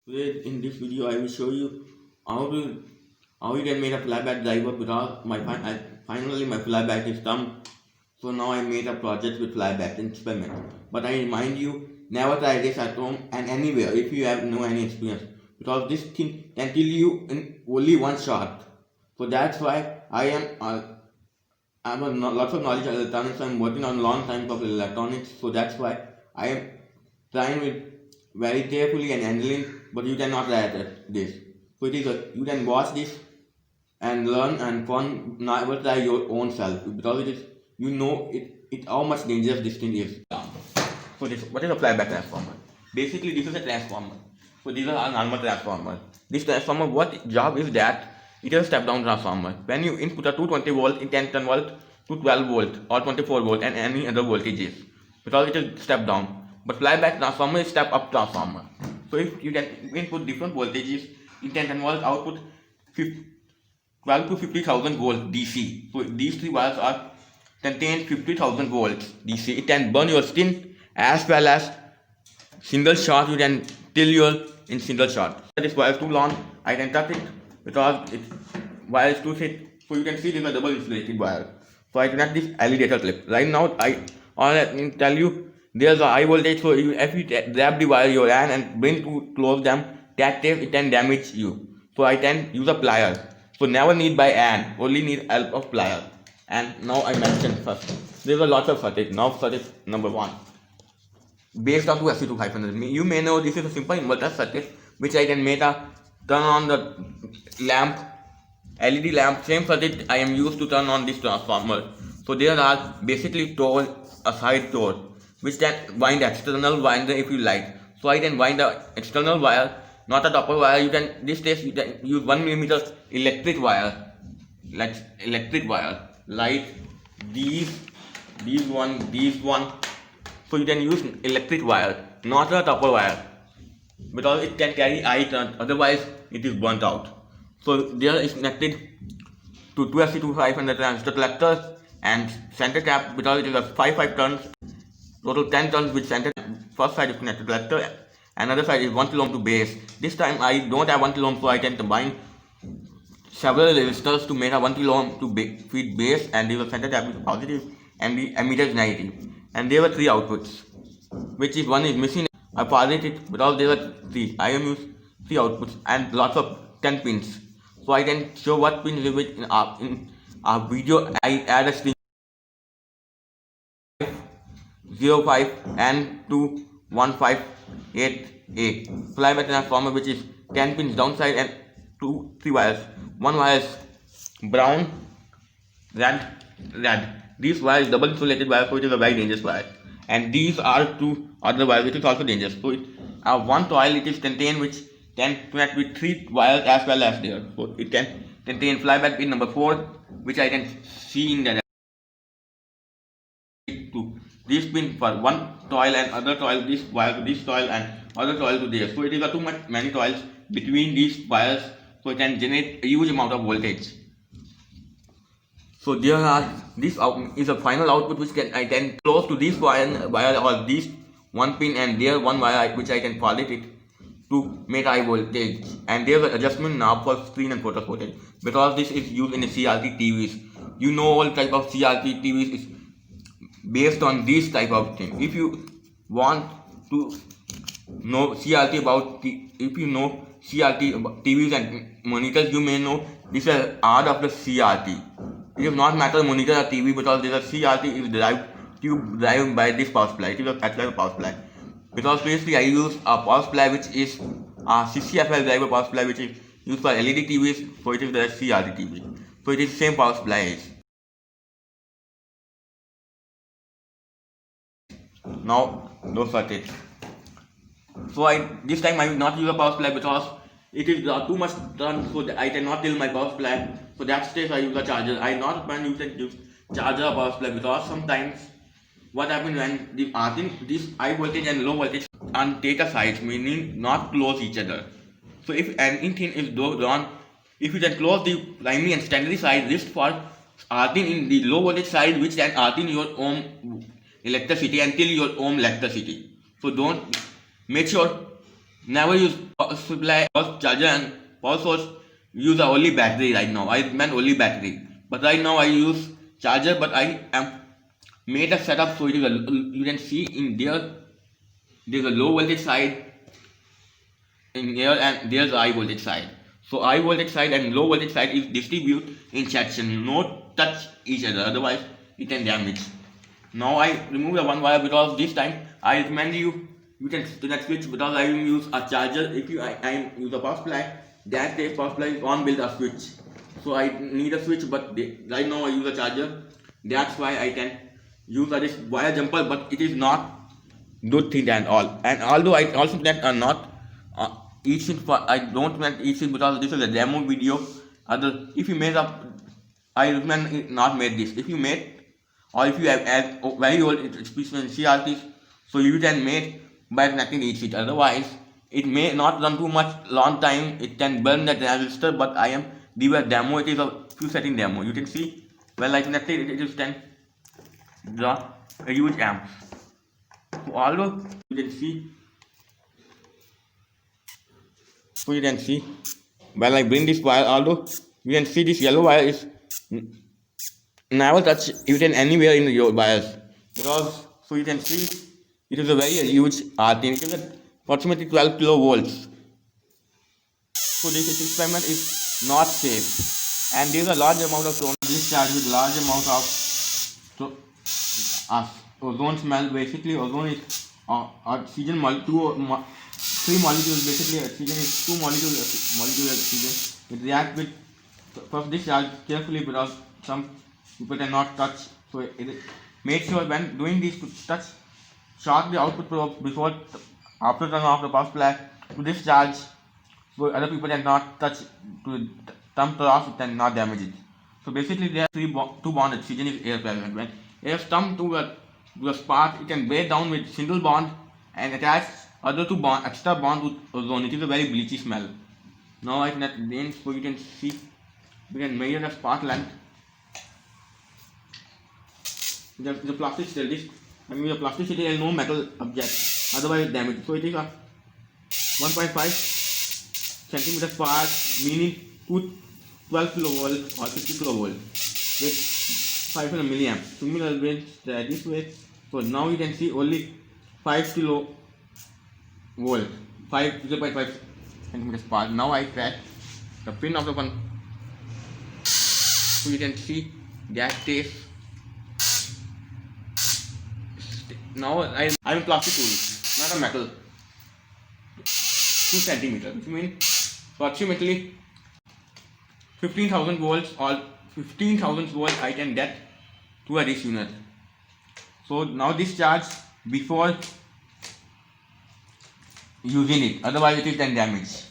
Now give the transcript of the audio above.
Today in this video I will show you how to how you can make a flyback driver because finally my flyback is done. So now I made a project with flyback experiment. But I remind you, never try this at home and anywhere if you have no any experience, because this thing can kill you in only one shot. So that's why I have lots of knowledge of electronics. I'm working on long time of electronics. So that's why I am trying with very carefully and handling, but you cannot write this. So you can watch this and learn and fun, never try your own self, because it how much dangerous this thing is. So what is a flyback transformer? Basically this is a transformer. So these are normal transformers. This transformer, what job is that? It is a step down transformer. When you input a 220 volt, it can convert to 12 volt or 24 volt and any other voltages, because it is step down. But flyback transformer is step up transformer. So if you can input different voltages, it can convert output 12 to 50,000 volt DC. So these three wires are contain 50,000 volts DC. It can burn your skin as well as single shot. You can kill your in single shot. This wire is too long. I can cut it because it wire is too thick. So you can see this is a double insulated wire. So I connect this LED clip. Right now I tell you there's a high voltage. So if you grab the wire your hand and bring to close them, that tape it can damage you. So I can use a plier. So never need by hand, only need help of plier. And now I mentioned first, there's a lot of circuit. Now circuit number one, based on 2SC2500. You may know this is a simple inverter circuit which I can make a turn on the lamp, LED lamp. Same circuit I am used to turn on this transformer. So there are basically a side door which can wind external winder if you like. So I can wind the external wire, not a copper wire. You can use 1mm electric wire, like these one. So you can use electric wire, not a copper wire, because it can carry high current, otherwise it is burnt out. So there is connected to 2SC2500 transistor collector and center cap, because it is a 5 turns, total 10 turns with center. First side is connected to collector, another side is 1 kilo ohm to base. This time I don't have 1 kilo ohm, so I can combine several resistors to make a 1 kilo ohm to feed base, and there was center tap is positive and the emitter is negative. And there were 3 outputs, which is one is missing. I forgot it because there were 3. I am used 3 outputs and lots of 10 pins. So I can show what pins is in our video. I add a string 05 and 2158 flyback transformer, which is 10 pins downside and 3 wires. One wire is brown, red. This wire is double insulated wire, so it is a very dangerous wire. And these are 2 other wires, which is also dangerous. So one coil it is contained which can connect with 3 wires as well as there. So it can contain flyback pin number 4, which I can see in the this pin for one coil and other coil, this wire to this coil and other coil to there. So it is a many coils between these wires, so it can generate a huge amount of voltage. So there are this is a final output which I can close to this wire or this one pin, and there one wire which I can follow it to make high voltage. And there's an adjustment knob for screen and focus voltage, because this is used in the CRT TVs. You know all type of CRT TVs is based on this type of thing. If you want to know CRT if you know CRT TVs and monitors, you may know this is art of the CRT. It does not matter monitor or TV, because this CRT is derived by this power supply. It is a factor power supply. Because previously I used a power supply which is a CCFL driver power supply, which is used for LED TVs. So it is the CRT TV. So it is same power supply. Now no circuit. So this time I will not use a power supply because it is too much done, so I cannot tell my power supply. So that stage I use a charger. I not plan use charger or power supply, because sometimes what happens when this high voltage and low voltage on data sides, meaning not close each other. So if anything is done, if you can close the primary and secondary side, this for earthing in the low voltage side, which can earthing your own electricity until your own electricity. So don't make sure never use supply of charger and power source use a only battery right now. I meant only battery. But right now I use charger, but I am made a setup so it is a, you can see in there's a low voltage side in here and there's a high voltage side. So high voltage side and low voltage side is distribute in section, not touch each other, otherwise it can damage. Now I remove the one wire because this time I recommend you can do that switch because I will use a charger. If you I use a power supply, that day power supply is on build a switch. So I need a switch, but right now I use a charger. That's why I can use this wire jumper, but it is not good thing at all. And although I also that are not each I don't meant each because this is a demo video. Other if you made up, I recommend not made this. If you made or if you have very old CRTs, so you can make by connecting each switch. Otherwise, it may not run too much long time. It can burn the resistor. But I am give a demo. It is a few setting demo. You can see when I connected it is 10 the a huge amp. So although you can see, so you can see when I bring this wire, although you can see this yellow wire is never touch even anywhere in your wires because so you can see it is a very huge RT. It is approximately 12 kilovolts. So this experiment is not safe, and there is a large amount of discharge with large amount of ozone smell. Basically, ozone is oxygen three molecules. Basically, oxygen is two molecule oxygen. It reacts with first discharge carefully because some people cannot touch. So make sure when doing this to touch, shock the output probe before after turn off the power supply to discharge, so other people cannot touch to thumb off and not damage it. So basically there are two bond oxygen is air present. When air stump to a spark, it can break down with single bond and attach other two bond extra bond with ozone. It is a very bleachy smell. Now I can then so you can see we can measure the spark length. The plastic still this. I mean the plasticity is no metal object, otherwise damage. So it is a 1.5 centimeter spark, meaning 12 kilovolt or 50 kilovolt with 500 milliamps. Similar way this way. So now you can see only 5 kilovolt, 0.5 centimeter spark. Now I crack the pin of the one, so you can see that stays. Now I'm a plastic tool, not a metal. 2 centimeters, which means approximately 15,000 volts or 15,000 volts I can get to a this unit. So now discharge before using it, otherwise it is then damage.